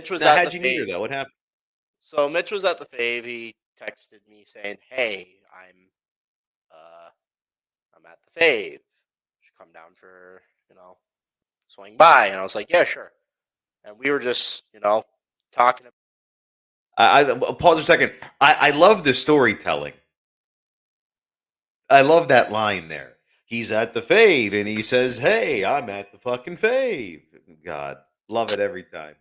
Mitch was Now, at the how'd you meet her fave. though? What happened? So Mitch was at the fave. He texted me saying, "Hey, uh I'm at the fave. Should come down for swing by." And I was like, "Yeah, sure." And we were just talking. Pause a second. I love the storytelling. I love that line there. He's at the fave and he says, "Hey, I'm at the fucking fave." God, love it every time.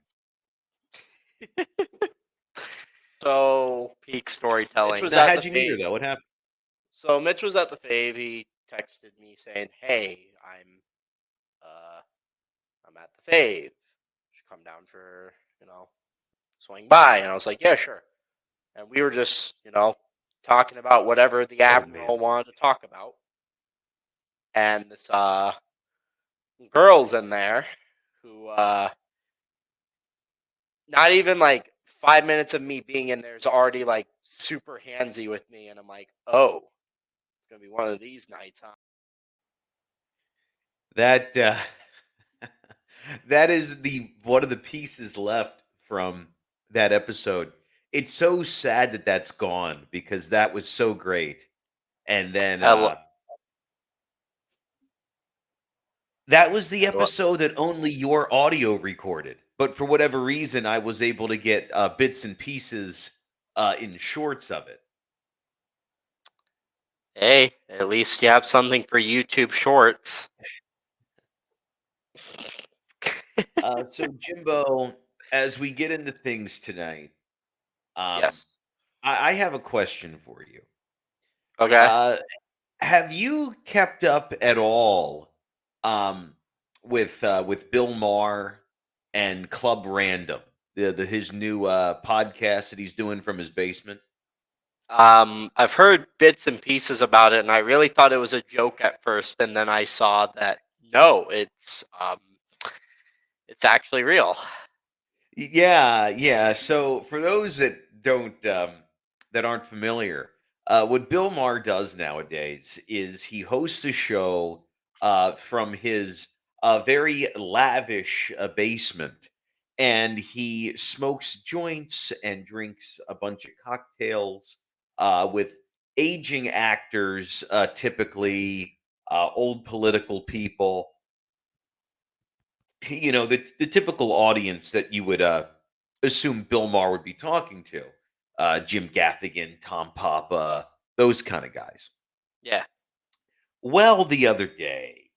So peak storytelling. Mitch was Now, at the how'd you meet her fave. though? What happened? So Mitch was at the fave. He texted me saying, "Hey, uh I'm at the fave. Should come down for swing by." And I was like, "Yeah, sure." And we were just talking about whatever the Oh man, admiral wanted to talk about. And this girl's in there who not even like 5 minutes of me being in there is already like super handsy with me, and I'm like, oh, it's gonna be one of these nights, huh? that that is the one of the pieces left from that episode. It's so sad that that's gone because that was so great. And then I, lo- that was the I lo- episode that only your audio recorded. But for whatever reason, I was able to get bits and pieces in shorts of it. Hey, at least you have something for YouTube Shorts. So, Jimbo, as we get into things tonight, um, Yes. I have a question for you. Okay. Uh, have you kept up at all um, with Bill Maher and Club Random, the his new podcast that he's doing from his basement? I've heard bits and pieces about it, and I really thought it was a joke at first, and then I saw that no, it's actually real. Yeah, yeah. So for those that don't that aren't familiar, what Bill Maher does nowadays is he hosts a show from his very lavish basement, and he smokes joints and drinks a bunch of cocktails with aging actors, typically old political people, the typical audience that you would assume Bill Maher would be talking to, Jim Gaffigan, Tom Papa, those kind of guys. Yeah. Well, the other day,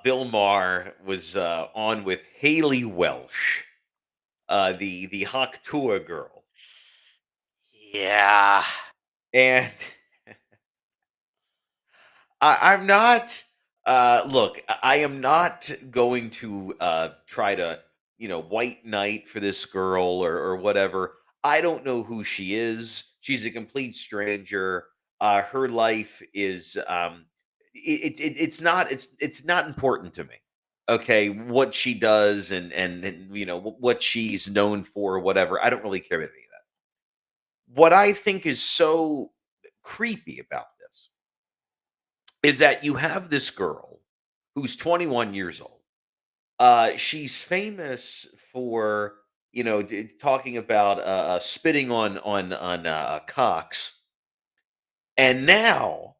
Bill Maher was on with Haley Welsh, the Haktua girl, Yeah. and I'm not. Look, I am not going to try to, white knight for this girl or whatever. I don't know who she is. She's a complete stranger. Her life is it's not important to me. Okay, what she does and what she's known for, whatever. I don't really care about any of that. What I think is so creepy about this is that you have this girl who's 21 years old. She's famous for talking about spitting on cocks, and now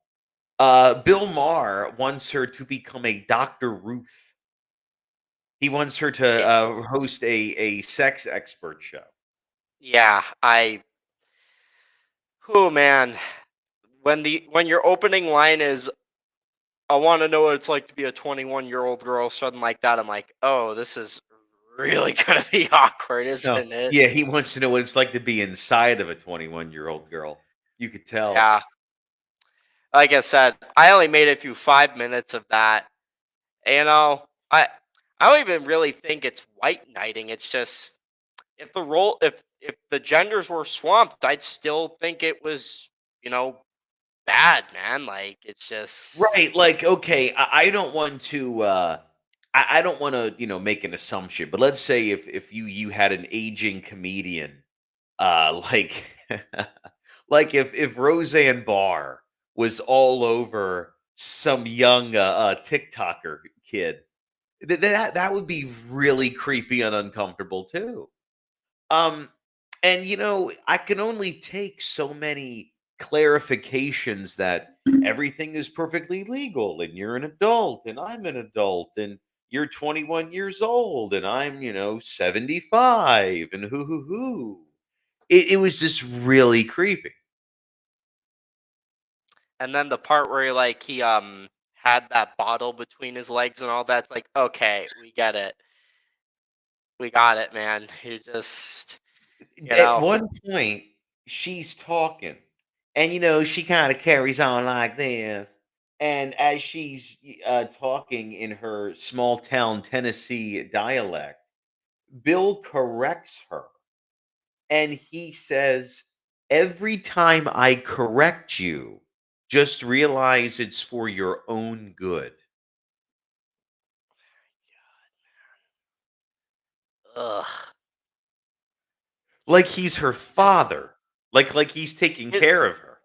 Bill Maher wants her to become a Dr. Ruth. He wants her to Yeah. host a sex expert show. Yeah. Oh man, when your opening line is, "I want to know what it's like to be a 21-year-old girl," something like that, I'm like, oh, this is really gonna be awkward, No, isn't it? yeah, he wants to know what it's like to be inside of a 21-year-old girl. You could tell. Yeah. Like I said, I only made it through 5 minutes of that. You know, I don't even really think it's white knighting. It's just if the genders were swamped, I'd still think it was you know bad, man. Like it's just Right, like, okay, I don't want to I don't want to, make an assumption, but let's say if you had an aging comedian like like if Roseanne Barr was all over some young TikToker kid, that would be really creepy and uncomfortable too. Um, and I can only take so many clarifications that everything is perfectly legal and you're an adult and I'm an adult and you're 21 years old and I'm, 75 and hoo. It was just really creepy. And then the part where he had that bottle between his legs and all that's like, okay, we get it. We got it, man. You just, you At know, one point, she's talking, and she kind of carries on like this. And as she's talking in her small town Tennessee dialect, Bill corrects her, and he says, "Every time I correct you, just realize it's for your own good." ugh. Like he's her Just father, like he's taking it, care of her.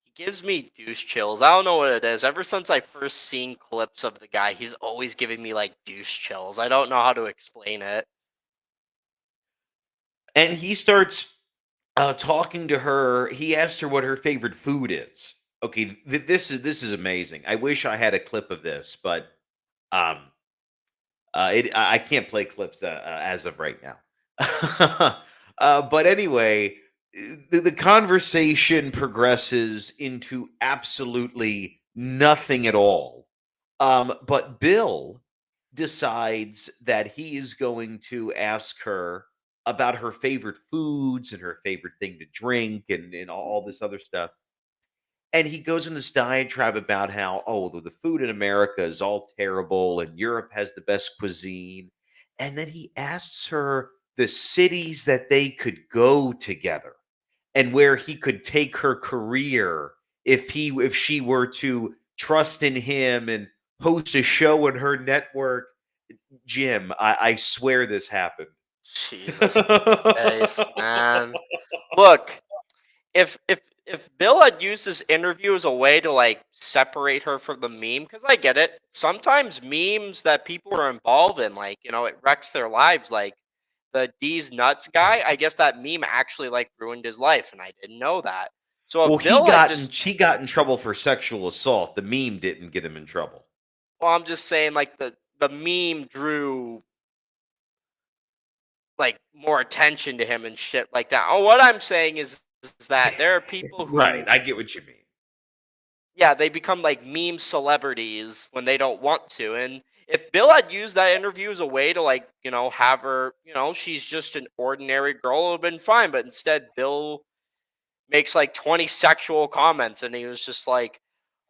he gives me douche chills. I don't know what it is. Ever since I first seen clips of the guy, he's always giving me like douche chills. I don't know how to explain it. And he starts talking to her. He asked her what her favorite food is. Okay, this is amazing. I wish I had a clip of this, but um, I can't play clips as of right now. But anyway, the conversation progresses into absolutely nothing at all. But Bill decides that he is going to ask her about her favorite foods and her favorite thing to drink and all this other stuff. And he goes in this diatribe about how, oh, the food in America is all terrible and Europe has the best cuisine. And then he asks her the cities that they could go together and where he could take her career if she were to trust in him and host a show on her network. Jim, I swear this happened. Jesus Christ, man. Look, if Bill had used this interview as a way to like separate her from the meme, because I get it. Sometimes memes that people are involved in, like it wrecks their lives. Like the D's nuts guy, I guess that meme actually like ruined his life, and I didn't know that. So Well, if Bill had just, she got in trouble for sexual assault. The meme didn't get him in trouble. well, I'm just saying like the meme drew like more attention to him and shit like that. Oh, what I'm saying is that there are people Right, who, I get what you mean. yeah, they become like meme celebrities when they don't want to. And if Bill had used that interview as a way to like, have her, she's just an ordinary girl, it would have been fine. But instead, Bill makes like 20 sexual comments and he was just like,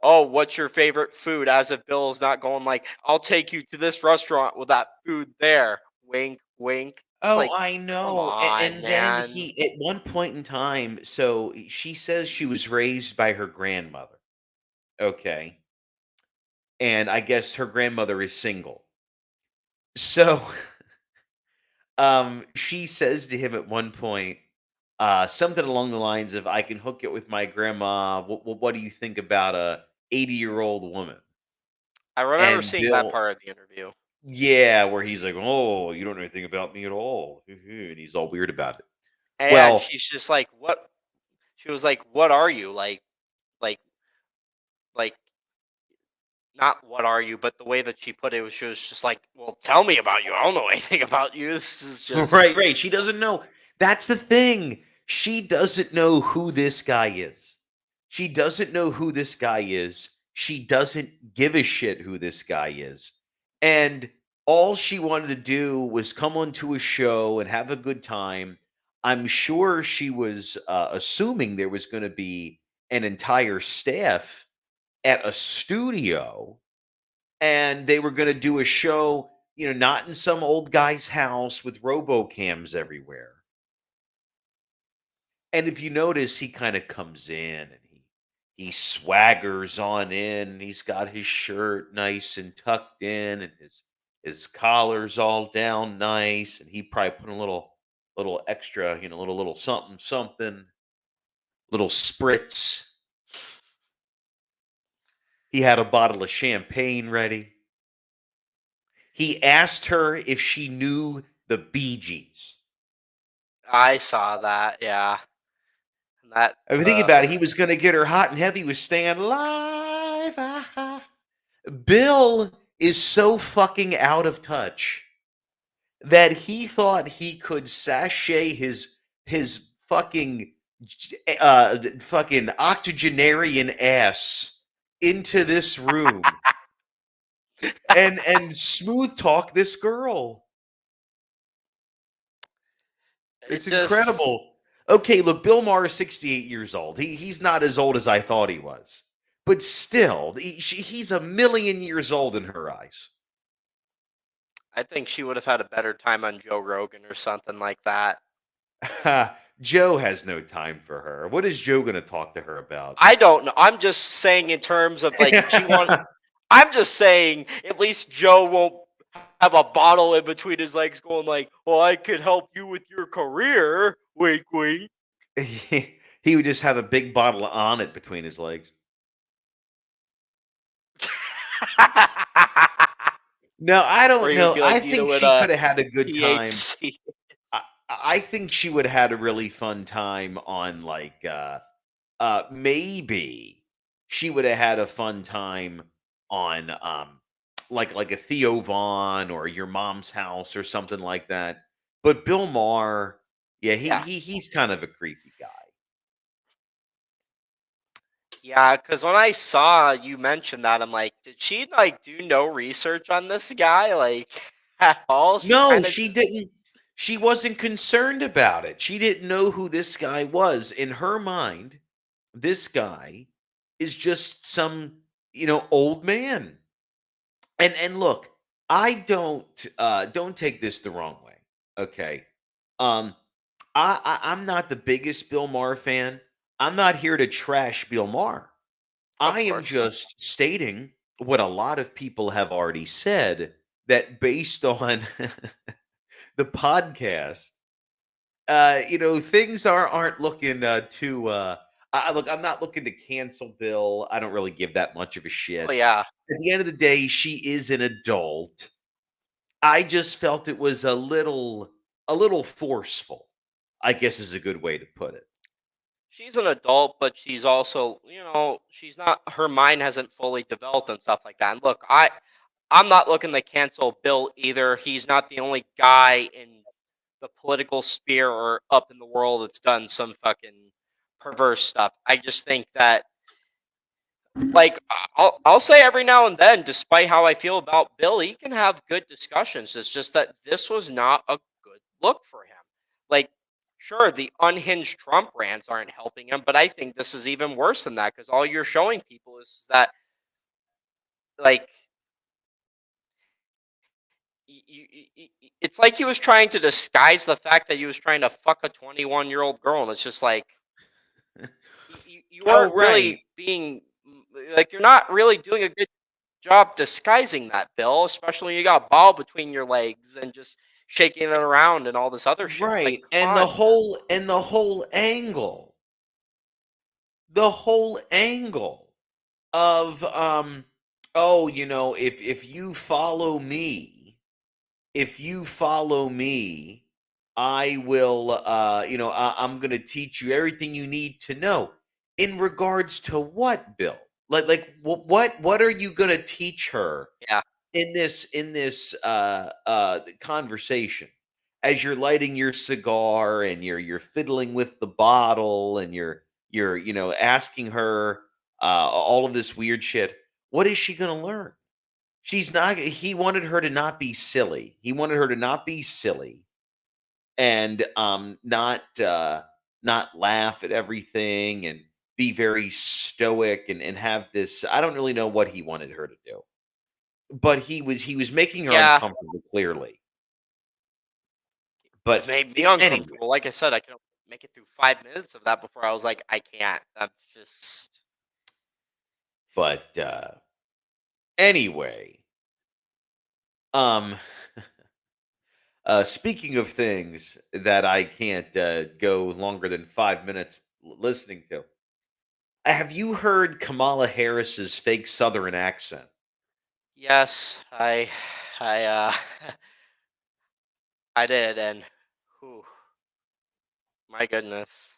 oh, what's your favorite food? As if Bill is not going like, I'll take you to this restaurant with that food there. Wink, wink. It's Oh, like, I come know. on, And then man. he, at one point in time, so she says she was raised by her grandmother. Okay. And I guess her grandmother is single. So, she says to him at one point, something along the lines of, "I can hook it with my grandma. What do you think about a 80-year-old woman?" I remember And seeing that Bill, part of the interview. yeah, where he's like, "Oh, you don't know anything about me at all," and he's all weird about it. And Well, she's just like, what? She was like, what are you? Like, like, not what are you, but the way that she put it was she was just like, well, tell me about you. I don't know anything about you. This is just, right. She doesn't know. That's the thing. She doesn't know who this guy is. She doesn't know who this guy is. She doesn't give a shit who this guy is. And all she wanted to do was come onto a show and have a good time. I'm sure she was assuming there was going to be an entire staff at a studio and they were going to do a show, not in some old guy's house with robocams everywhere. And if you notice, he kind of comes in and he swaggers on in, and he's got his shirt nice and tucked in, and his collar's all down nice, and he probably put a little extra, little something something, little spritz. He had a bottle of champagne ready. He asked her if she knew the Bee Gees. I saw that. Yeah, that. I mean, think about it. He was going to get her hot and heavy with "Staying Alive." Ah. Bill is so fucking out of touch that he thought he could sashay his fucking octogenarian ass into this room and smooth talk this girl. It It's just. incredible. Okay, look, Bill Maher is 68 years old. He's not as old as I thought he was. But still, he's a million years old in her eyes. I think she would have had a better time on Joe Rogan or something like that. Joe has no time for her. What is Joe going to talk to her about? I don't know. I'm just saying in terms of like if she want. I'm just saying at least Joe won't have a bottle in between his legs, going like, "Well, I could help you with your career." Wink, wink. He would just have a big bottle on it between his legs. No, I Or don't he would know. be I like, "Do you know think what she could have had a good time. THC?" I think she would have had a really fun time on like maybe she would have had a fun time on like a Theo Vaughn or Your Mom's House or something like that. But Bill Maher, yeah, Yeah, he's kind of a creepy guy. yeah. Because when I saw you mention that, I'm like, did she like do no research on this guy like at all? She No, kind of she just. didn't. She wasn't concerned about it. She didn't know who this guy was. In her mind, this guy is just some, old man. And look, I don't take this the wrong way. Okay. Um I'm not the biggest Bill Maher fan. I'm not here to trash Bill Maher. Of I am course. just stating what a lot of people have already said, that based on the podcast, things aren't looking too look, I'm not looking to cancel Bill. I don't really give that much of a Oh shit. yeah. At the end of the day, she is an adult. I just felt it was a little forceful, I guess is a good way to put it. She's an adult, but she's also, she's not. Her mind hasn't fully developed and stuff like that. And look, I'm not looking to cancel Bill either. He's not the only guy in the political sphere or up in the world that's done some fucking perverse stuff. I just think that, like, I'll say every now and then, despite how I feel about Bill, he can have good discussions. It's just that this was not a good look for him. Like, sure, the unhinged Trump rants aren't helping him, but I think this is even worse than that because all you're showing people is that, like, it's like he was trying to disguise the fact that he was trying to fuck a 21-year-old girl, and it's just like you Oh, weren't right. really being like you're not really doing a good job disguising that, Bill, especially when you got a ball between your legs and just shaking it around and all this other shit. Like, Right. come on, man. And the whole angle of oh, if you follow me, I will I'm going to teach you everything you need to know. In regards to what, Bill? Like what are you going to teach her Yeah, in this conversation, as you're lighting your cigar and you're fiddling with the bottle and you're asking her all of this weird shit? What is she going to learn? She's not He wanted her to not be silly. He wanted her to not be silly and not laugh at everything and be very stoic and have this. I don't really know what he wanted her to do, but he was making her yeah. uncomfortable, clearly. It But made me anyway, uncomfortable. Like I said, I could make it through 5 minutes of that before I was like, I can't. I'm just. but anyway, um, speaking of things that I can't go longer than 5 minutes listening to, have you heard Kamala Harris's fake Southern accent? Yes, I, I did, and whew, My goodness.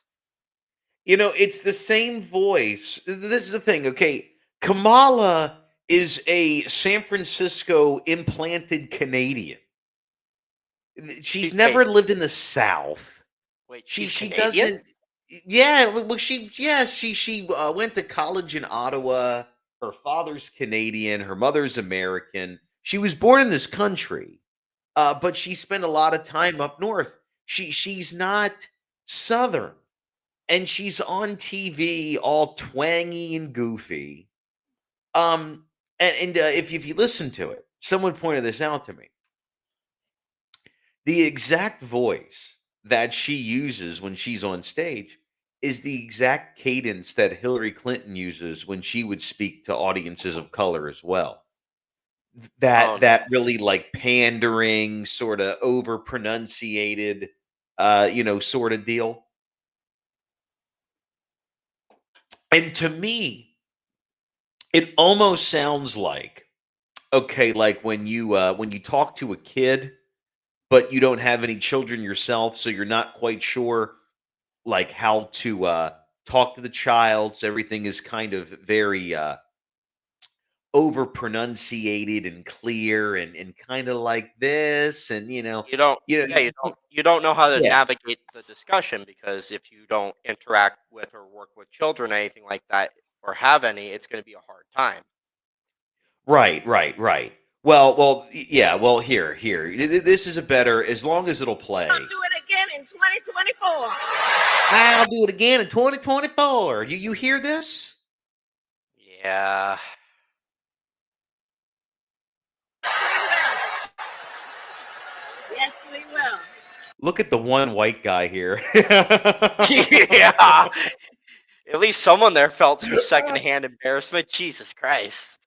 It's the same voice. This is the thing, okay? Kamala is a San Francisco implanted Canadian. She's She's never lived in the South. wait, She she's she Canadian? doesn't. Yeah, well, she went to college in Ottawa. Her father's Canadian. Her mother's American. She was born in this country, but she spent a lot of time up north. She's not Southern, and she's on TV all twangy and goofy. And if you listen to it, someone pointed this out to me. The exact voice that she uses when she's on stage is the exact cadence that Hillary Clinton uses when she would speak to audiences of color as well. Oh That no. really like pandering, sort of over pronunciated, sort of deal. And to me, it almost sounds like, okay, like when you talk to a kid, but you don't have any children yourself, so you're not quite sure like how to talk to the child. So everything is kind of very over pronunciated and clear and kind of like this, and You don't yeah, you don't know how to yeah, navigate the discussion because if you don't interact with or work with children, anything like that, or have any, it's gonna be a hard time. right, right, right. Yeah. Well, here. This is a better, as long as it'll I'll play. do it again in 2024. I'll do it again in 2024. You hear this? Yeah. Yes, we will. Look at the one white guy here. Yeah. At least someone there felt some secondhand embarrassment. Jesus Christ.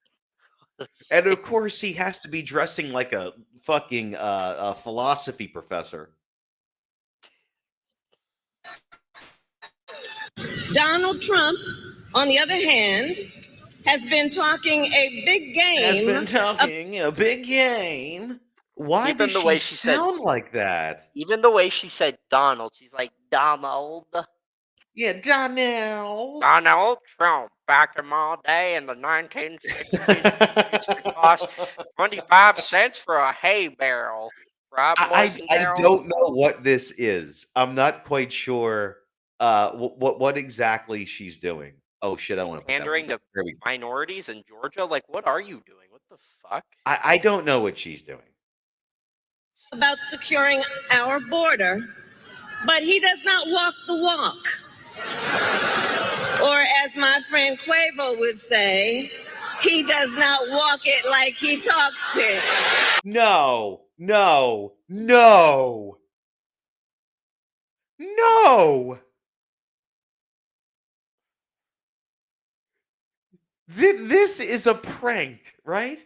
And of course, he has to be dressing like a fucking a philosophy professor. Donald Trump, on the other hand, has been talking a big Has game. been talking a big game. Why does Even the she way she said sound like that? even the way she said Donald, she's like, "Donald. Yeah, Donnell. Donald Trump, back in my day in the 1960s, used to cost 25 cents for a hay barrel. Right, boys and I girls?" don't know what this is. I'm not quite sure what exactly she's doing. Oh shit, I want to put that one Pandering down. to There we go. minorities in Georgia? Like, what are you doing? What the fuck? I don't know what she's doing. About securing our border, but he does not walk the walk. Or, as my friend Quavo would say, he does not walk it like he talks it. No, no, no, no. This is a prank, right?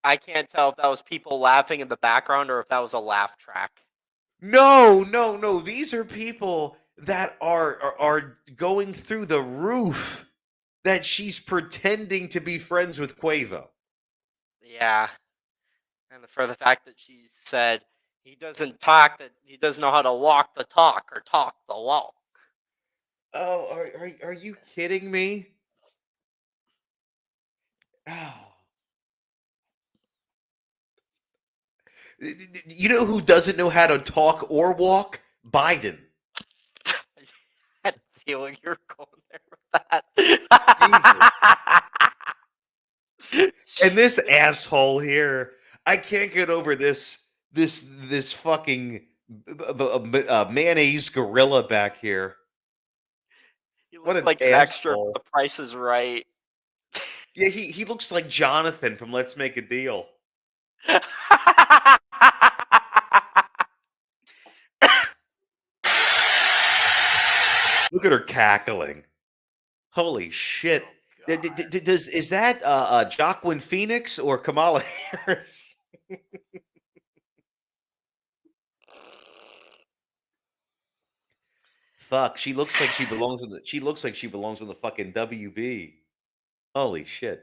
I can't tell if that was people laughing in the background or if that was a laugh track. No, no, no. These are people that are going through the roof that she's pretending to be friends with Quavo. Yeah. And for the fact that she said he doesn't talk, that he doesn't know how to walk the talk or talk the walk. Oh, are you kidding me? Oh. You know who doesn't know how to talk or walk? Biden. I had a feeling you were going there with Jesus. that. And this asshole here, I can't get over this fucking mayonnaise gorilla back here. He What looks an like an extra for asshole. The Price is Right. Yeah, he looks like Jonathan from Let's Make a Deal. Look at her cackling. Holy shit. Oh god. Is that Joaquin Phoenix or Kamala Harris? Fuck, she looks like she belongs on the fucking WB. Holy shit.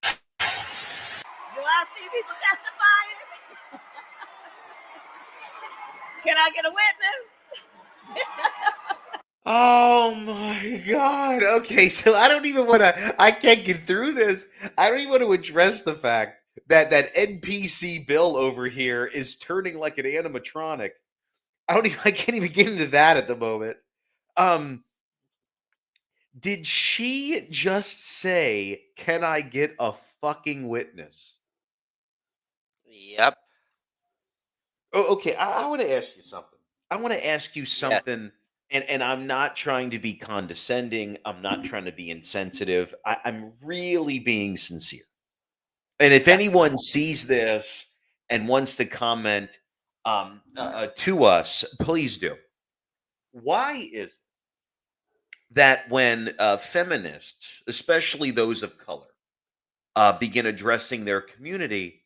Do I see people testifying? Can I get a witness? Oh my God. Okay, so I don't even want to, I can't get through this. I don't even want to address the fact that that NPC Bill over here is turning like an animatronic. I can't even get into that at the moment. Um, did she just say, "Can I get a fucking witness?" Yep. Oh, okay. I want to ask you something. I want to ask you Yeah. something, and I'm not trying to be condescending. I'm not trying to be insensitive. I'm really being sincere. And if Yeah. anyone sees this and wants to comment to us, please do. Why is it that when feminists, especially those of color, begin addressing their community,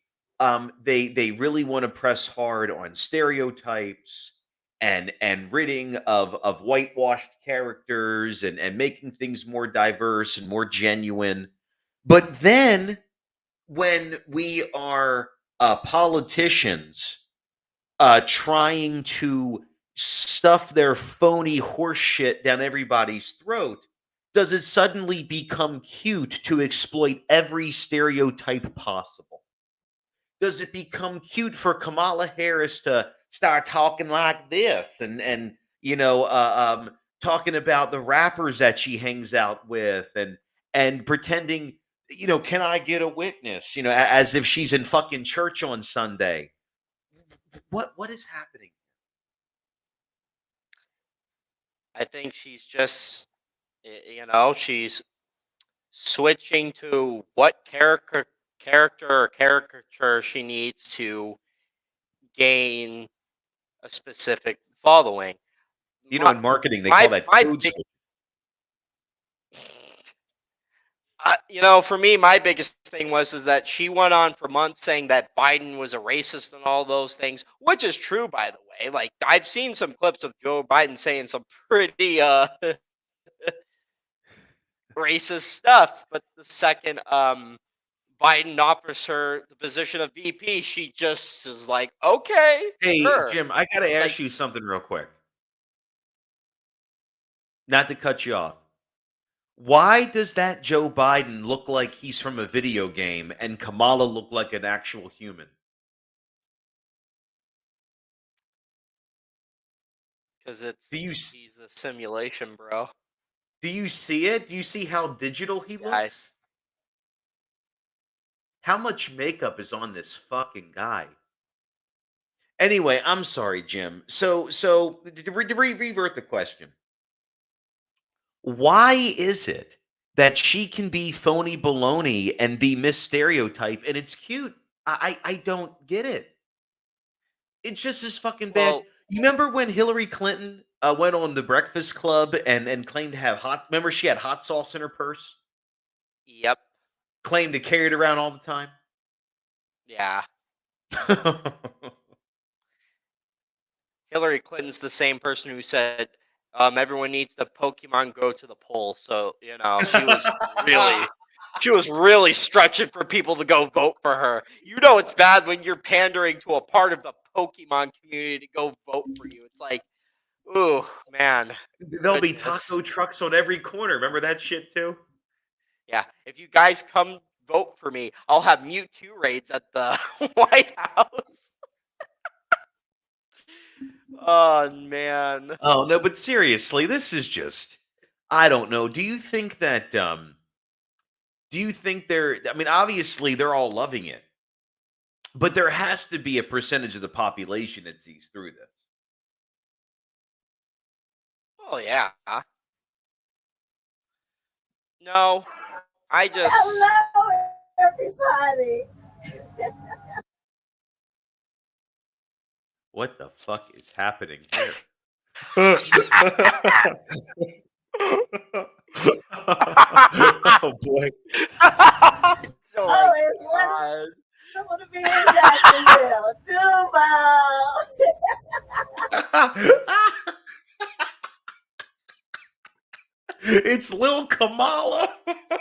they really want to press hard on stereotypes and ridding of whitewashed characters and making things more diverse and more genuine. But then when we are politicians trying to stuff their phony horseshit down everybody's throat, does it suddenly become cute to exploit every stereotype possible? Does it become cute for Kamala Harris to start talking like this and talking about the rappers that she hangs out with and pretending, can I get a witness? As if she's in fucking church on Sunday. What is happening? I think she's just, she's switching to what character or caricature she needs to gain a specific following. My In marketing, they call my that my code big, switch. for me, my biggest thing is that she went on for months saying that Biden was a racist and all those things, which is true, by the way. Like, I've seen some clips of Joe Biden saying some pretty racist stuff, but the second Biden offers her the position of VP, she just is like, okay, Hey, sure. Jim, I gotta Like, ask you something real quick. Not to cut you off. Why does that Joe Biden look like he's from a video game and Kamala look like an actual human? because Do you he's a simulation, bro. do you see it? Do you see how digital he Yeah, looks? How much makeup is on this fucking guy? Anyway, I'm sorry, Jim. So to revert the question. Why is it that she can be phony baloney and be Miss Stereotype and it's cute? I don't get it. It's just as fucking bad. well, You remember when Hillary Clinton went on the Breakfast Club and claimed to have hot? Remember she had hot sauce in her purse. yep, Claimed to carry it around all the time. yeah. Hillary Clinton's the same person who said everyone needs to Pokemon go to the polls. So she was really stretching for people to go vote for her. You know it's bad when you're pandering to a part of the Pokemon community to go vote for you. It's like, ooh, man, There'll be goodness. taco trucks on every corner. Remember that shit too? Yeah, if you guys come vote for me, I'll have Mewtwo raids at the White House. Oh man. Oh no, but seriously, this is just I don't know. Do you think they're I mean, obviously they're all loving it, but there has to be a percentage of the population that sees through this. Oh yeah. No, I just Hello, everybody. What the fuck is happening here? Oh boy. oh Oh, my it's god. wonderful to be in Jacksonville. It's Lil Kamala.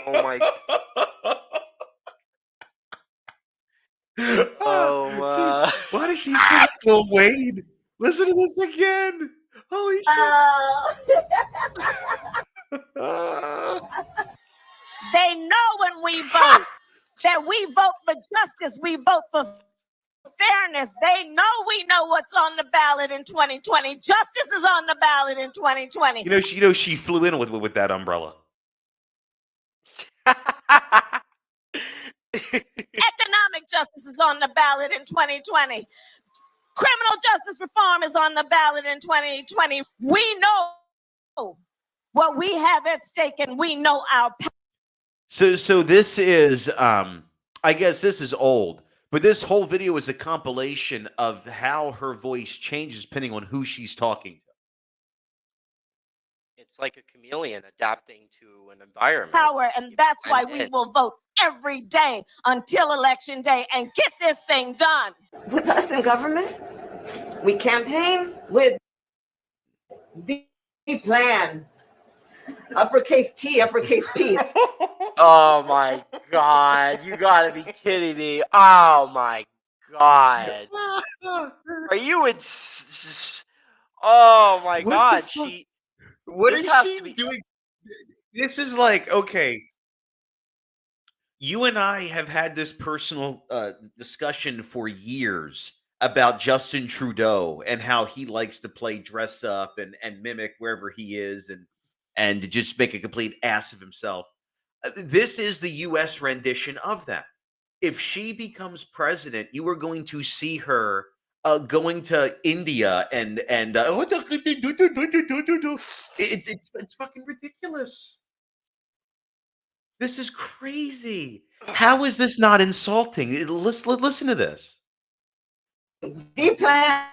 Oh my Ah, oh why does she sound like Lil Wayne? Listen to this again. Holy shit. They know when we vote that we vote for justice, we vote for fairness. They know we know what's on the ballot in 2020. Justice is on the ballot in 2020. She flew in with that umbrella. Economic justice is on the ballot in 2020. Criminal justice reform is on the ballot in 2020. We know what we have at stake, and we know our power. So this is I guess this is old, but this whole video is a compilation of how her voice changes depending on who she's talking to. It's like a chameleon adapting to an environment. And that's why we will vote every day until election day and get this thing done. With us in government, we campaign with the plan. Uppercase T, uppercase P. Oh my God. You gotta be kidding me. Oh my God. Are you in? Oh my What God. the fuck? She. What This is has she to be. doing? This is like, okay, you and I have had this personal discussion for years about Justin Trudeau and how he likes to play dress up and mimic wherever he is and to just make a complete ass of himself. This is the U.S. rendition of that. If she becomes president, you are going to see her going to India and it's fucking ridiculous. This is crazy. How is this not insulting? Listen to this. The plan.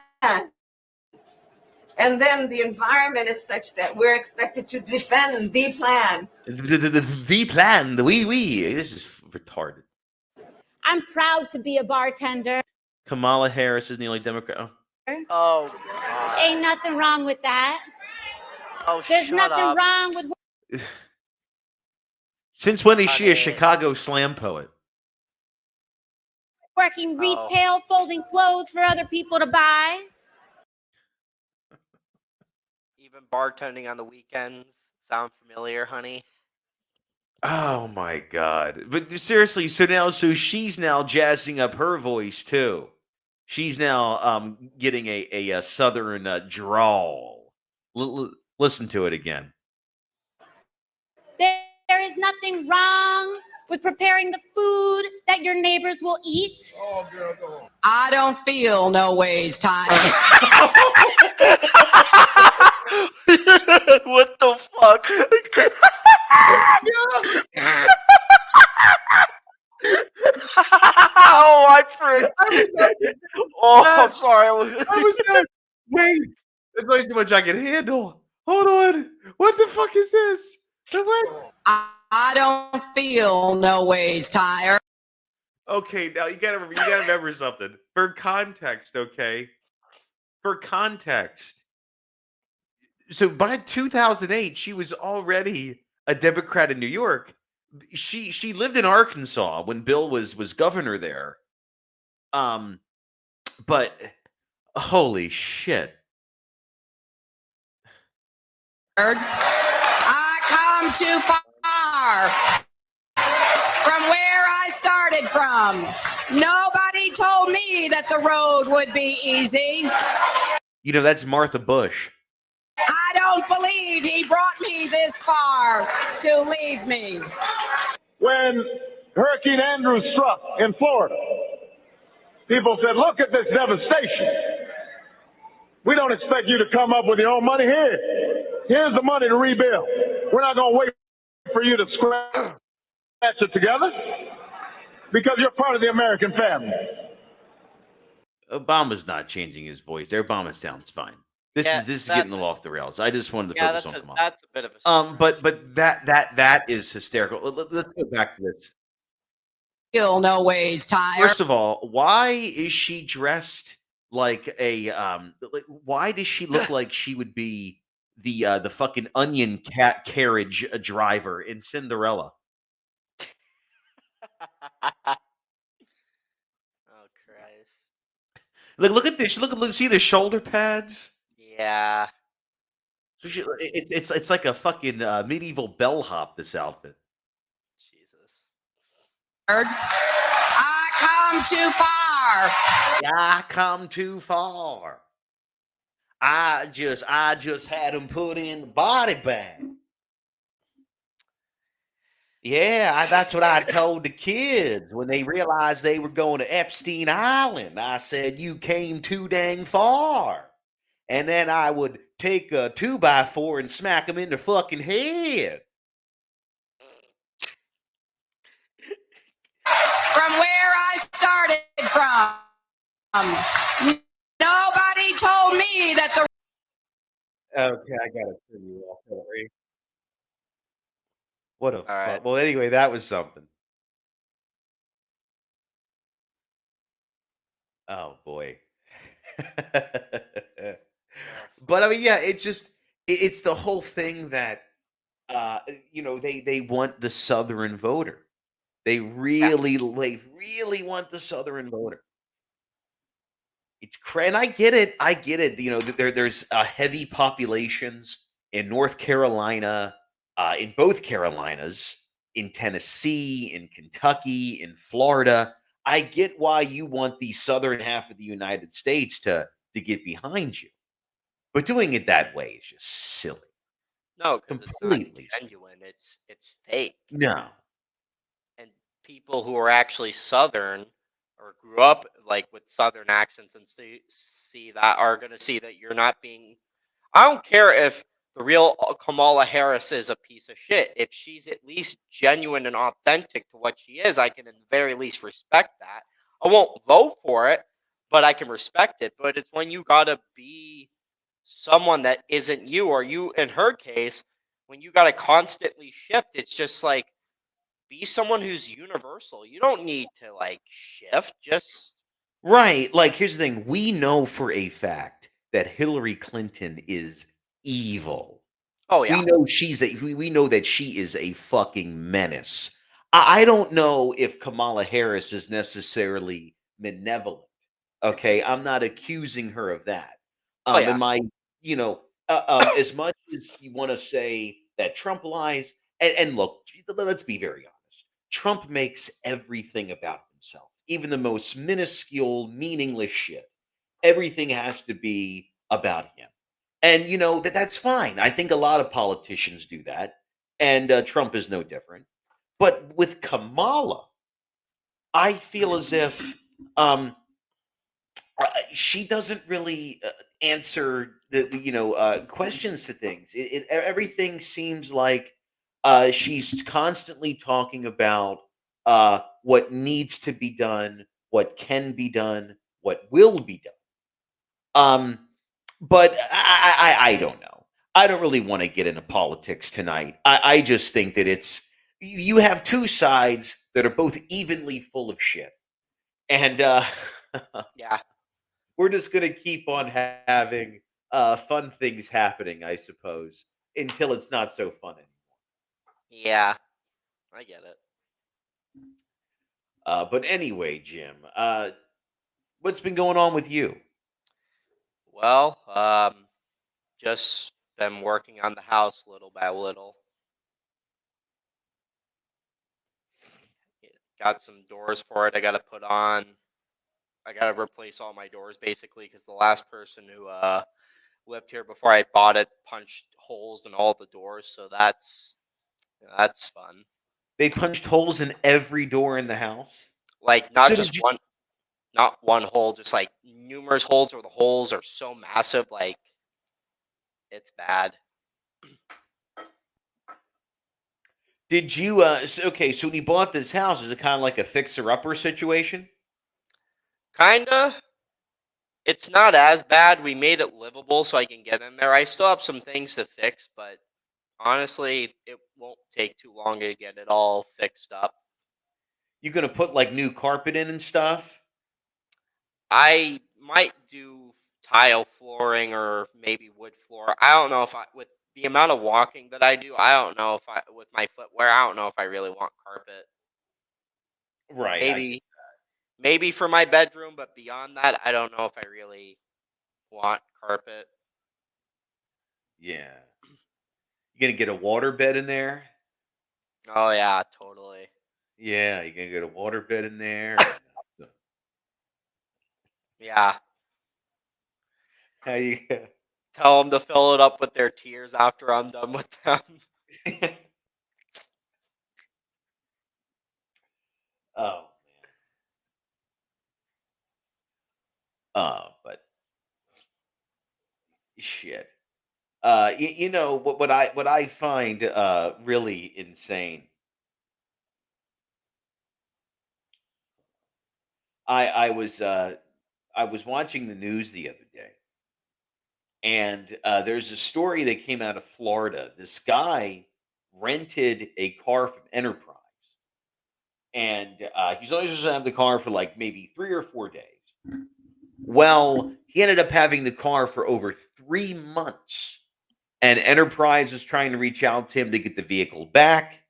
And then the environment is such that we're expected to defend the plan. The plan, the wee. This is retarded. I'm proud to be a bartender. Kamala Harris is the only Democrat. Oh God. Ain't nothing wrong with that. Oh, There's shut nothing up. wrong with Since when is she a Chicago slam poet? working retail, folding clothes for other people to buy. Even bartending on the weekends. Sound familiar, honey? Oh my God. But seriously, so she's now jazzing up her voice too. She's now getting a southern drawl. Listen to it again. There is nothing wrong with preparing the food that your neighbors will eat. Oh, girl, go on. I don't feel no ways tired. What the fuck? Oh, I freak. Oh, I'm sorry. I was not. Wait, that's not too much I can handle. Hold on. What the fuck is this? What? I don't feel no ways tired. Okay, now you gotta remember something. For context, okay? For context. So by 2008, she was already a Democrat in New York. She lived in Arkansas when Bill was governor there. But holy shit. I come too far from where I started from. Nobody told me that the road would be easy. You know, that's Martha Bush. I don't believe he brought me this far to leave me. When Hurricane Andrew struck in Florida, people said, look at this devastation. We don't expect you to come up with your own money. Here's the money to rebuild. We're not going to wait for you to scratch it together because you're part of the American family. Obama's not changing his voice. Obama sounds fine. This is getting a little off the rails. I just wanted to focus on Kamala. That's a bit of a but that is hysterical. Let's go back to this. Still no ways tired. First of all, why is she dressed like a why does she look like she would be the fucking onion cat carriage driver in Cinderella? Oh Christ. Look at this. Look. See the shoulder pads. Yeah. So it's like a fucking medieval bellhop. This outfit. Jesus. I come too far. I come too far. I just had him put in the body bag. Yeah, that's what I told the kids when they realized they were going to Epstein Island. I said, "You came too dang far." And then I would take a 2x4 and smack them in the fucking head. From where I started from. Nobody told me that the Okay, I gotta turn you off. Hillary. What a All right. fuck. Well, anyway, that was something. Oh boy. But I mean, yeah, it's the whole thing that they want the Southern voter. Yeah. They really want the Southern voter. And I get it. I get it. There's heavy populations in North Carolina, in both Carolinas, in Tennessee, in Kentucky, in Florida. I get why you want the southern half of the United States to get behind you, but doing it that way is just silly, No, because it's not completely silly. genuine. It's fake. No, And people who are actually Southern or grew up like with Southern accents and see that are going to see that you're not being. I don't care if the real Kamala Harris is a piece of shit. If she's at least genuine and authentic to what she is, I can at the very least respect that. I won't vote for it, but I can respect it. But it's when you gotta be someone that isn't you, or you, in her case, when you gotta constantly shift. It's just like be someone who's universal. You don't need to like shift. Just right. Like, here's the thing: we know for a fact that Hillary Clinton is evil. oh yeah, We know that she is a fucking menace. I don't know if Kamala Harris is necessarily malevolent. Okay, I'm not accusing her of that. oh yeah, Am I, as much as you want to say that Trump lies, and look, let's be very honest. Trump makes everything about himself, even the most minuscule, meaningless shit. Everything has to be about him. And that's fine. I think a lot of politicians do that, and Trump is no different. But with Kamala, I feel as if she doesn't really answer the questions to things. Everything seems like she's constantly talking about what needs to be done, what can be done, what will be done. But I don't know. I don't really want to get into politics tonight. I just think that you have two sides that are both evenly full of shit, and yeah, we're just gonna keep on having fun things happening, I suppose, until it's not so fun anymore. yeah. I get it. But anyway, Jim, what's been going on with you? Well, just been working on the house little by little. Got some doors for it. I got to put on. I got to replace all my doors basically because the last person who lived here before I bought it punched holes in all the doors. So that's fun. They punched holes in every door in the house. Like not So just did you? one, not one hole, just like numerous holes, where the holes are so massive, like it's bad. Did you? Okay, so when you bought this house, is it kind of like a fixer-upper situation? Kinda. It's not as bad. We made it livable so I can get in there. I still have some things to fix, but honestly, it won't take too long to get it all fixed up. You gonna put like new carpet in and stuff? I might do tile flooring or maybe wood floor. I don't know if with the amount of walking that I do, I don't know if with my footwear, I don't know if I really want carpet. Right. I Maybe, Maybe for my bedroom, but beyond that, I don't know if I really want carpet. Yeah. You gonna get a water bed in there? Oh yeah, totally. Yeah, you gonna get a water bed in there. And, Yeah. how you? Tell them to fill it up with their tears after I'm done with them. Oh man. But shit. You know what I find really insane. I was watching the news the other day, and there's a story that came out of Florida. This guy rented a car from Enterprise, and he's only supposed to have the car for like maybe 3 or 4 days. Well, he ended up having the car for over 3 months, and Enterprise was trying to reach out to him to get the vehicle back.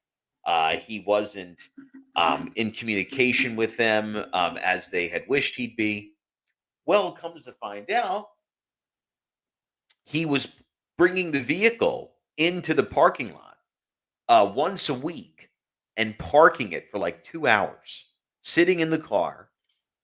He wasn't in communication with them as they had wished he'd be. Well, comes to find out, he was bringing the vehicle into the parking lot once a week and parking it for like 2 hours, sitting in the car,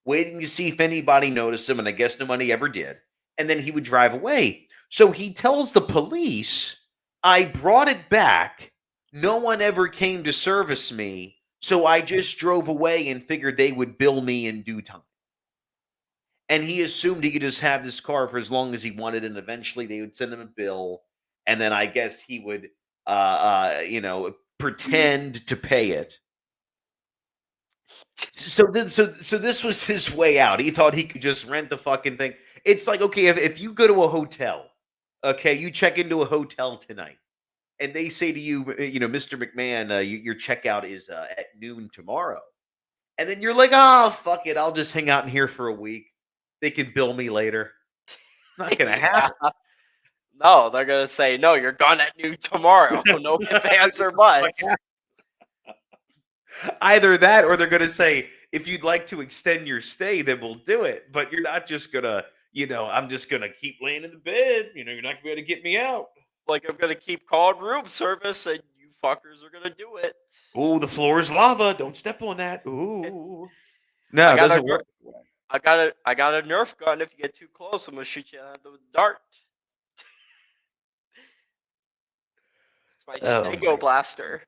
waiting to see if anybody noticed him. And I guess nobody ever did. And then he would drive away. So he tells the police, I brought it back. No one ever came to service me. So I just drove away and figured they would bill me in due time. And he assumed he could just have this car for as long as he wanted, and eventually they would send him a bill, and then I guess he would, pretend to pay it. So this was his way out. He thought he could just rent the fucking thing. It's like, okay, if you go to a hotel, okay, you check into a hotel tonight, and they say to you, Mr. McMahon, your checkout is at noon tomorrow. And then you're like, oh, fuck it. I'll just hang out in here for a week. They can bill me later. It's not going to Yeah. happen. No, they're gonna say no. You're gone at noon tomorrow. No ifs, ands, or buts. Either that or they're going to say, if you'd like to extend your stay, then we'll do it. But you're not just going to, I'm just going to keep laying in the bed. You're not going to be able to get me out. Like I'm gonna keep calling room service, and you fuckers are gonna do it. Oh, the floor is lava. Don't step on that. Ooh. I No, it got a doesn't work. I got a Nerf gun. If you get too close, I'm gonna shoot you with the dart. It's my Oh Stego my blaster.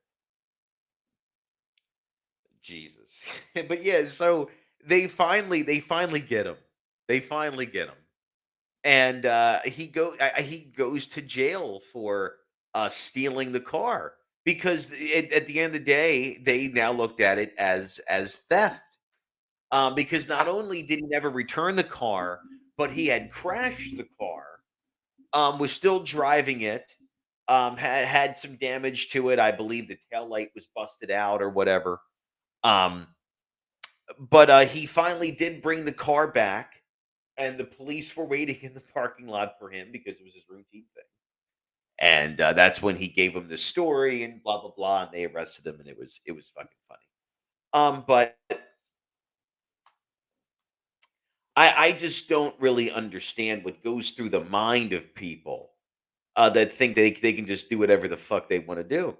Jesus. But yeah, so they finally get him. They finally get him. And he goes to jail for stealing the car because at the end of the day they now looked at it as theft, because not only did he never return the car, but he had crashed the car, was still driving it, had some damage to it. I believe the tail light was busted out or whatever. um but he finally did bring the car back, and the police were waiting in the parking lot for him because it was his routine thing. And that's when he gave them the story and blah blah blah, and they arrested him, and it was fucking funny. But I just don't really understand what goes through the mind of people that think they can just do whatever the fuck they want to do.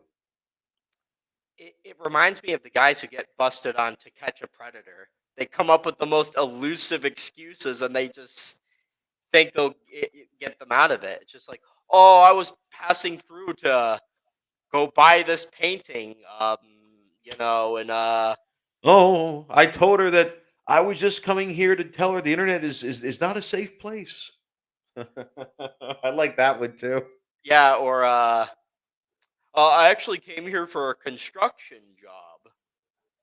It reminds me of the guys who get busted on To Catch a Predator. They come up with the most elusive excuses, and they just think they'll get them out of it. It's just like, oh, I was passing through to go buy this painting, and Oh, I told her that I was just coming here to tell her the internet is not a safe place. I like that one too. yeah, or I actually came here for a construction job.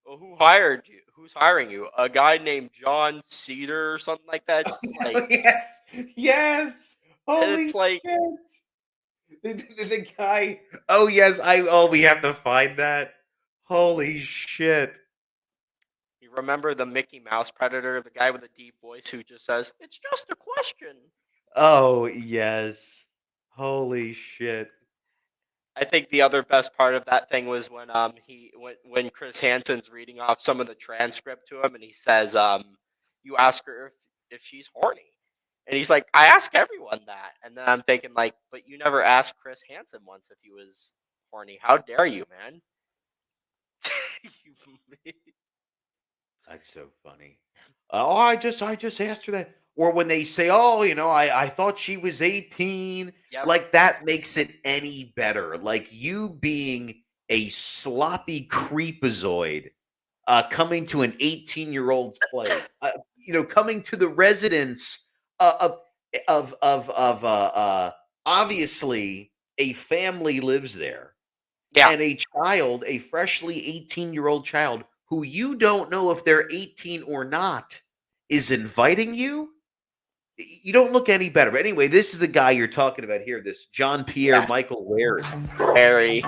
Well, who hired you? Who's hiring you? A guy named John Cedar or something like that. Just like, Yes, yes. and Holy it's like, shit! The guy. Oh yes, I. Oh, we have to find that. Holy shit! you remember the Mickey Mouse Predator, the guy with the deep voice who just says, "It's just a question." Oh yes. Holy shit! I think the other best part of that thing was when when Chris Hansen's reading off some of the transcript to him, and he says, "You ask her if she's horny," and he's like, "I ask everyone that," and then I'm thinking like, "But you never asked Chris Hansen once if he was horny. How dare you, man?" That's so funny. Oh, I just asked her that. Or when they say, "Oh, I thought she was 18," Yep. like that makes it any better. Like you being a sloppy creepazoid coming to an 18-year-old's place, coming to the residence uh, of obviously a family lives there, Yeah. and a child, a freshly 18-year-old child who you don't know if they're 18 or not, is inviting you. You don't look any better. But anyway, this is the guy you're talking about here, this John Pierre Yeah. Michael Wary. Harry.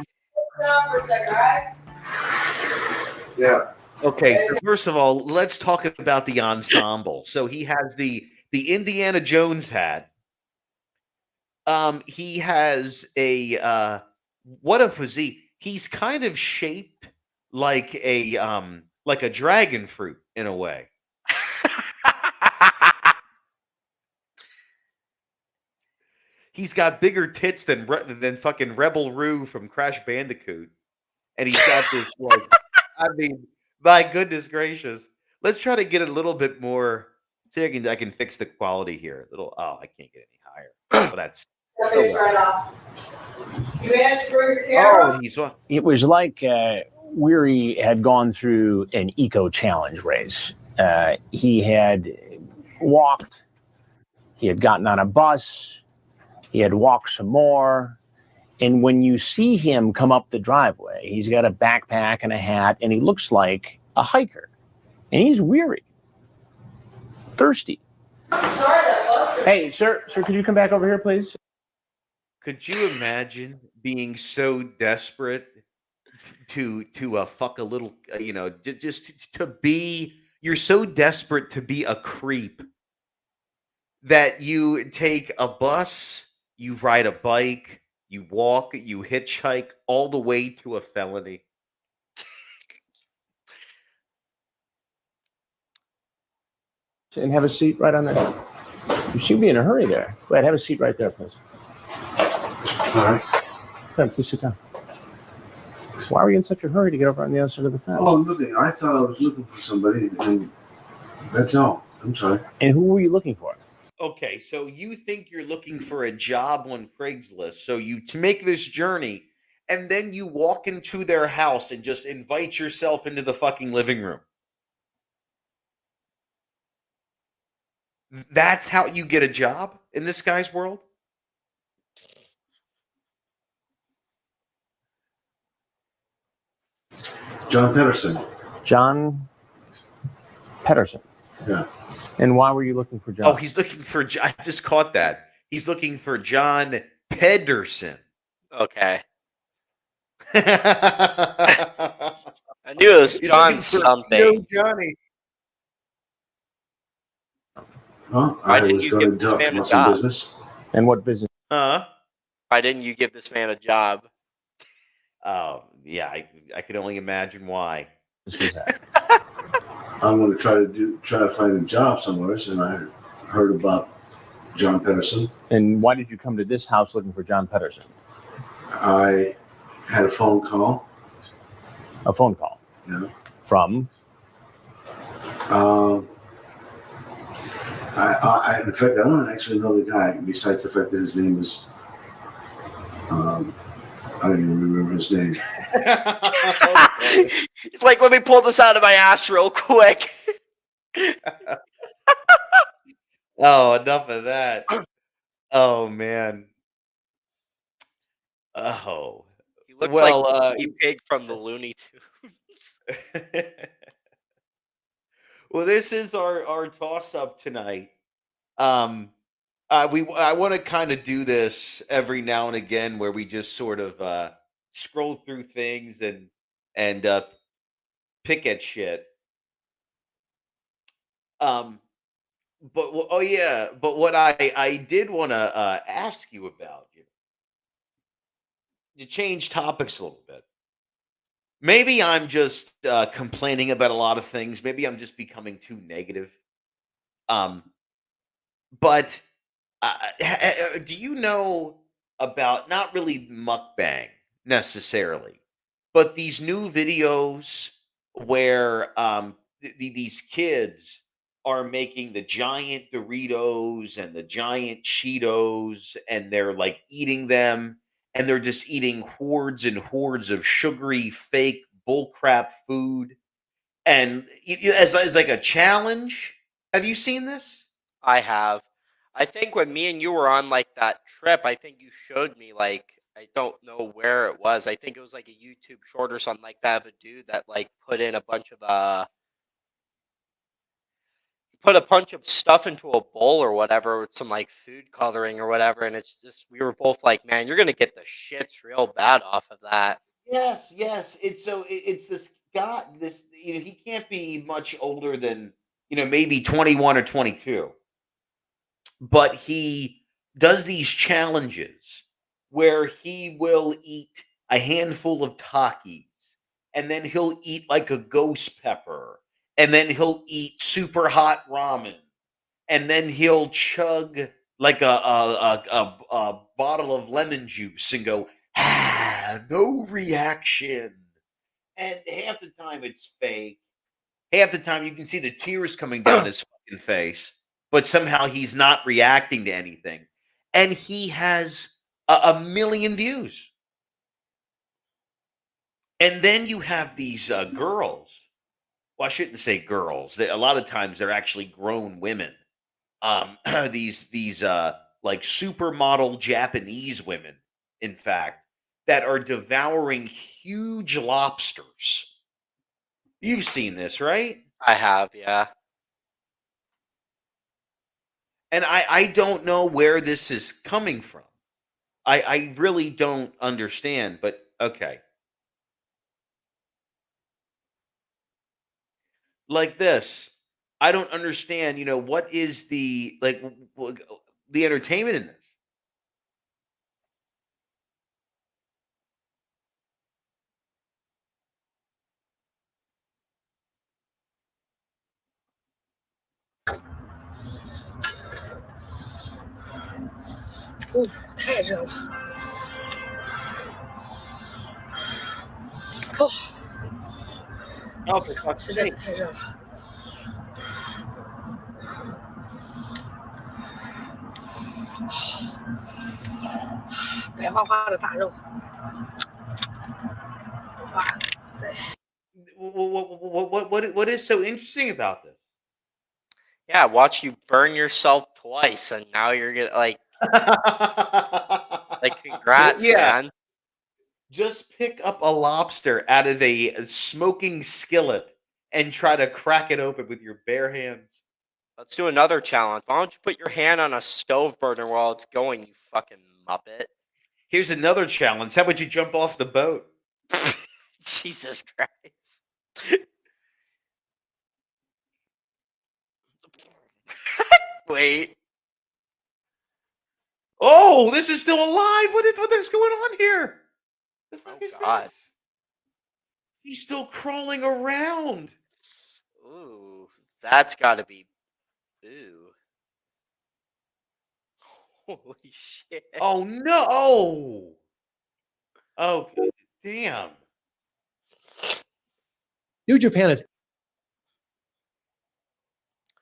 Yeah. Okay, so first of all, let's talk about the ensemble. So he has the Indiana Jones hat. He has a what a physique. He's kind of shaped like a dragon fruit in a way. He's got bigger tits than fucking Rebel Roo from Crash Bandicoot, and he's got this like, I mean, my goodness gracious. Let's try to get a little bit more. See, I can fix the quality here. Little. Oh, I can't get any higher. Well, that's. Oh, well. Oh, and he's what? It was like Weary had gone through an eco challenge race. He had walked, he had gotten on a bus, he had walked some more. And when you see him come up the driveway, he's got a backpack and a hat, and he looks like a hiker. And he's weary, thirsty. Hey, sir, could you come back over here, please? Could you imagine being so desperate to fuck a little, just to be? You're so desperate to be a creep that you take a bus, you ride a bike, you walk, you hitchhike all the way to a felony. And have a seat right on there. You should be in a hurry there. Go ahead, have a seat right there, please. All right. Go ahead, please sit down. Why were you in such a hurry to get over on the other side of the fence? Oh, nothing. I thought I was looking for somebody, and that's all. I'm sorry. And who were you looking for? Okay, so you think you're looking for a job on Craigslist, so you to make this journey, and then you walk into their house and just invite yourself into the fucking living room. That's how you get a job in this guy's world? John Pedersen. John Pedersen. Yeah. And why were you looking for John? Oh, he's looking for. I just caught that. He's looking for John Pedersen. Okay. I I knew it was John something. Johnny. Huh? Why I didn't was you going give to this talk man a about some job? business. And what business? Huh? Why didn't you give this man a job? Oh, yeah. I could only imagine why. Was that? I'm going to try to find a job somewhere, and I heard about John Pedersen. And why did you come to this house looking for John Pedersen? I had a phone call. A phone call. Yeah. From? In fact, I don't actually know the guy, besides the fact that his name is. I don't even remember his name. It's like, let me pull this out of my ass real quick. Oh, enough of that. Oh man. Oh. He looks Well, like a pig from the Looney Tunes. well, this is our toss up tonight. I want to kind of do this every now and again, where we just sort of scroll through things and pick at shit. Oh yeah, but what I did want to ask you about, to change topics a little bit. Maybe I'm just complaining about a lot of things. Maybe I'm just becoming too negative. Um, but do you know about not really mukbang necessarily, but these new videos where these kids are making the giant Doritos and the giant Cheetos and they're like eating them and they're just eating hordes and hordes of sugary fake bullcrap food and as like a challenge. Have you seen this? I have. I think when me and you were on like that trip, I think you showed me like I don't know where it was. I think it was like a YouTube short or something like that of a dude that like put a bunch of stuff into a bowl or whatever with some like food coloring or whatever, and it's just we were both like, man, you're gonna get the shits real bad off of that. Yes, yes. It's this guy. This he can't be much older than maybe 21 or 22, but he does these challenges where he will eat a handful of Takis, and then he'll eat like a ghost pepper, and then he'll eat super hot ramen, and then he'll chug like a bottle of lemon juice and go, no reaction. And half the time it's fake. Half the time you can see the tears coming down his fucking face, but somehow he's not reacting to anything. And he has a million views. And then you have these girls. Well, I shouldn't say girls. A lot of times they're actually grown women. These like supermodel Japanese women, in fact, that are devouring huge lobsters. You've seen this, right? I have, yeah. And I don't know where this is coming from. I really don't understand, but okay. Like this. I don't understand, what is the like the entertainment in this? Oh, for fuck's sake. 白花花的大肉，哇塞！What is so interesting about this? Yeah, watch you burn yourself twice and now you're gonna like congrats, Yeah, man. just pick up a lobster out of a smoking skillet and try to crack it open with your bare hands. Let's do another challenge. Why don't you put your hand on a stove burner while it's going, you fucking muppet? Here's another challenge. How about you jump off the boat? Jesus Christ. Wait. Oh, this is still alive. What is going on here? The fuck Oh is god. this? He's still crawling around. Ooh. That's gotta be ooh. Holy shit. Oh no. Oh, damn. New Japan is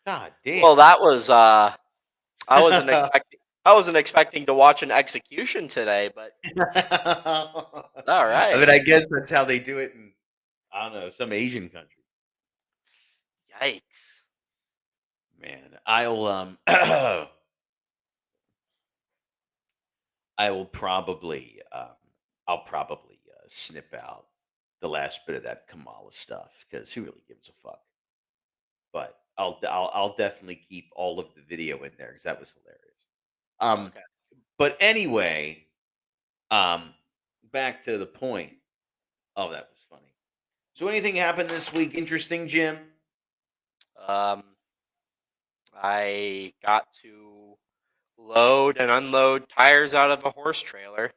God damn. Well, that was I wasn't expecting to watch an execution today, but all I right. mean, I guess that's how they do it in, I don't know, some Asian country. Yikes. Man, I'll I will probably I'll probably snip out the last bit of that Kamala stuff because who really gives a fuck? But I'll definitely keep all of the video in there because that was hilarious. Um, Okay. but anyway, um, back to the point. Oh, that was funny. So, anything happened this week interesting, Jim? Um I got to load and unload tires out of a horse trailer.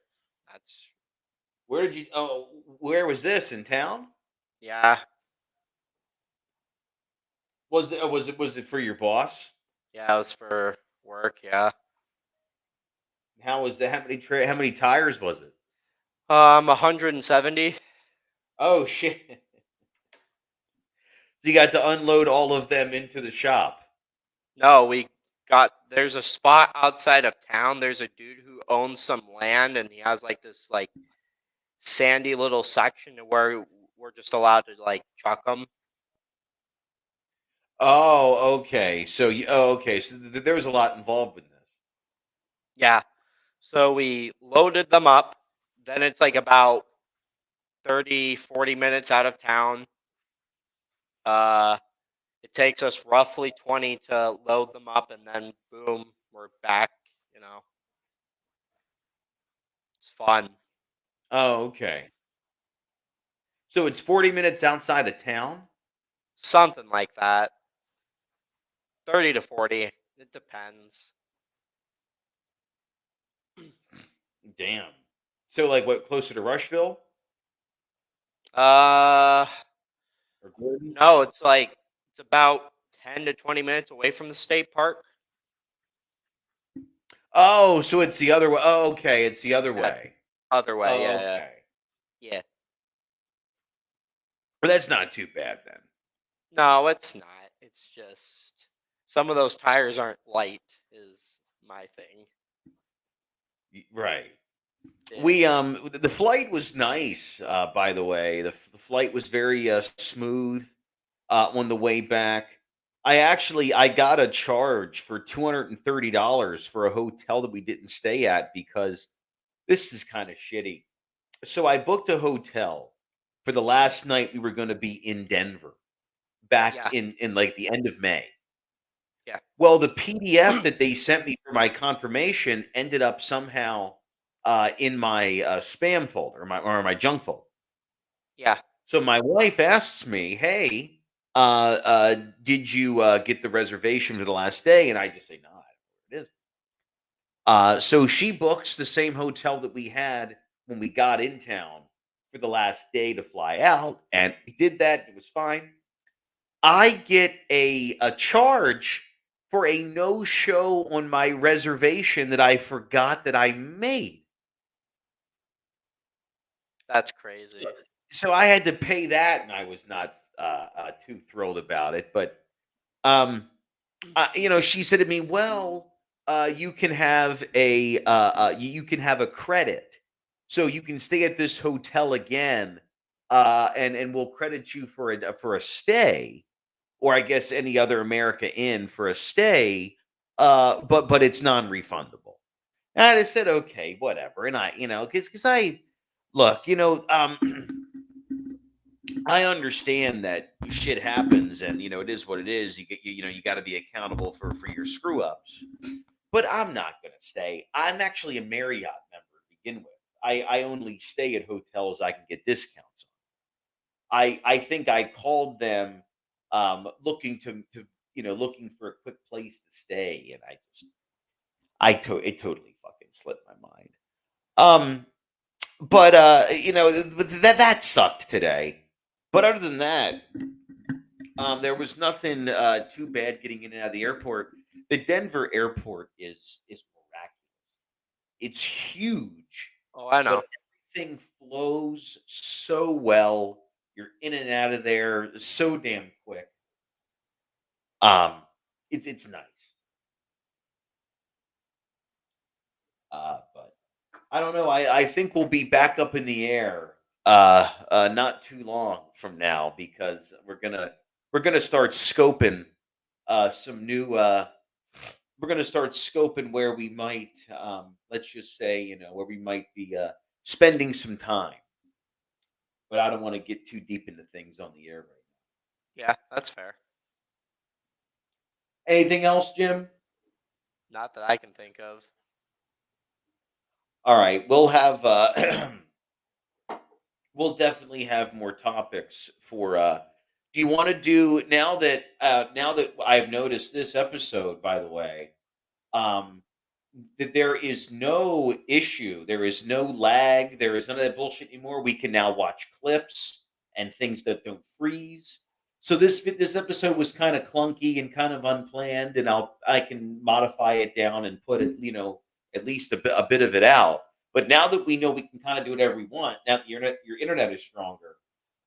That's Where did you? Oh, where was this in town? Yeah, Was it for your boss? yeah, it was for work. Yeah, How was that? How many tires was it? 170. Oh shit! So you got to unload all of them into the shop. No, we got there's a spot outside of town. There's a dude who owns some land, and he has like this like sandy little section to where we're just allowed to like chuck them. Oh, okay. Okay. So there was a lot involved with this. Yeah, so we loaded them up. Then it's like about 30, 40 minutes out of town. Uh, it takes us roughly 20 to load them up, and then boom, we're back. You know, it's fun. Oh, okay. So it's 40 minutes outside of town. Something like that. 30 to 40. It depends. Damn. So like what? Closer to Rushville Uh, or Gordon? no, it's like it's about 10 to 20 minutes away from the state park. Oh, so it's the other way. Oh, okay. It's the other Yeah, way. other way. Oh, Yeah, yeah, okay. yeah. But that's not too bad then. No, it's not. It's just some of those tires aren't light. Is my thing. Right. Yeah. The flight was nice. By the way, the flight was very smooth. On the way back, I got a charge for $230 for a hotel that we didn't stay at because this is kind of shitty. So I booked a hotel for the last night we were going to be in Denver back Yeah. in like the end of May. Yeah. Well, the PDF that they sent me for my confirmation ended up somehow in my spam folder, or my junk folder. Yeah. So my wife asks me, "Hey, did you get the reservation for the last day?" And I just say, "No, I don't know where it is." So she books the same hotel that we had when we got in town for the last day to fly out, and we did that. It was fine. I get a charge for a no show on my reservation that I forgot that I made. That's So, crazy. so I had to pay that, and I was not too thrilled about it. But um, she said to me, "Well, you can have you can have a credit, so you can stay at this hotel again, and we'll credit you for a stay, or I guess any other America Inn for a stay, but it's non-refundable." And I just said, "Okay, whatever." And because I look, I understand that shit happens, and it is what it is. You got to be accountable for your screw ups. But I'm not going to stay. I'm actually a Marriott member to begin with. I only stay at hotels I can get discounts on. I think I called them looking looking for a quick place to stay, and it totally fucking slipped my mind. But that sucked today. But other than that, there was nothing too bad getting in and out of the airport. The Denver airport is miraculous. It's huge, Oh, I know. but everything flows so well. You're in and out of there so damn quick. Um, it's nice. But I don't know. I think we'll be back up in the air not too long from now because we're gonna start scoping some new we're gonna start scoping where we might let's just say where we might be spending some time. But I don't want to get too deep into things on the air right Yeah, that's fair. now. Anything else, Jim? Not that I can think of. All right, we'll have we'll definitely have more topics for do you want to do now that I've noticed this episode, by the way, um that there is no issue, there is no lag, there is none of that bullshit anymore. We can now watch clips and things that don't freeze. So this episode was kind of clunky and kind of unplanned, and I can modify it down and put it, at least a bit of it out. But now that we know we can kind of do whatever we want, now that your internet is stronger,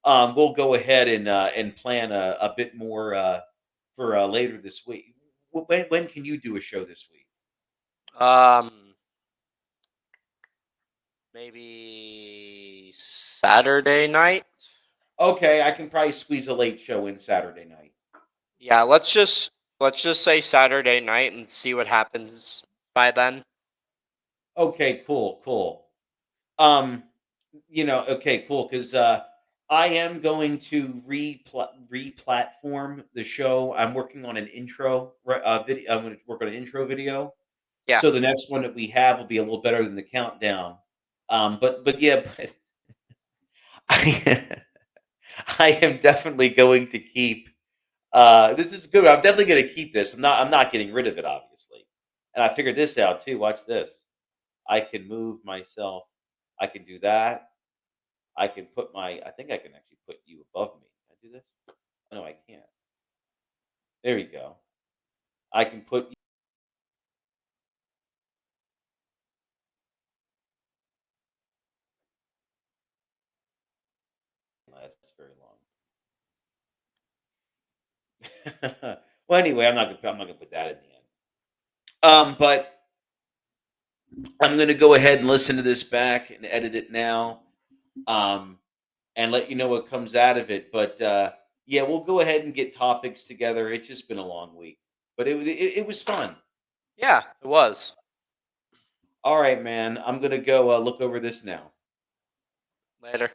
we'll go ahead and plan a bit more for later this week. When can you do a show this week? Maybe Saturday night. Okay, I can probably squeeze a late show in Saturday night. Yeah, let's just say Saturday night and see what happens by then. Okay, cool. Um, okay, cool, because I am going to re-platform the show. I'm working on an intro video. I'm going to work on an intro video. Yeah. So the next one that we have will be a little better than the countdown. But yeah, but I, I am definitely going to keep. This is good. I'm definitely going to keep this. I'm not getting rid of it, obviously. And I figured this out too. Watch this. I can move myself. I can do that. I can put my. I think I can actually put you above me. Can I do this? Oh, no, I can't. There you go. I can put. Lasts very long. Well, anyway, I'm not gonna put that in the end. But I'm gonna go ahead and listen to this back and edit it now. Um, and let you know what comes out of it. But yeah, we'll go ahead and get topics together. It's just been a long week, but it was fun. Yeah, it was. All right, man. I'm gonna go look over this now. Later.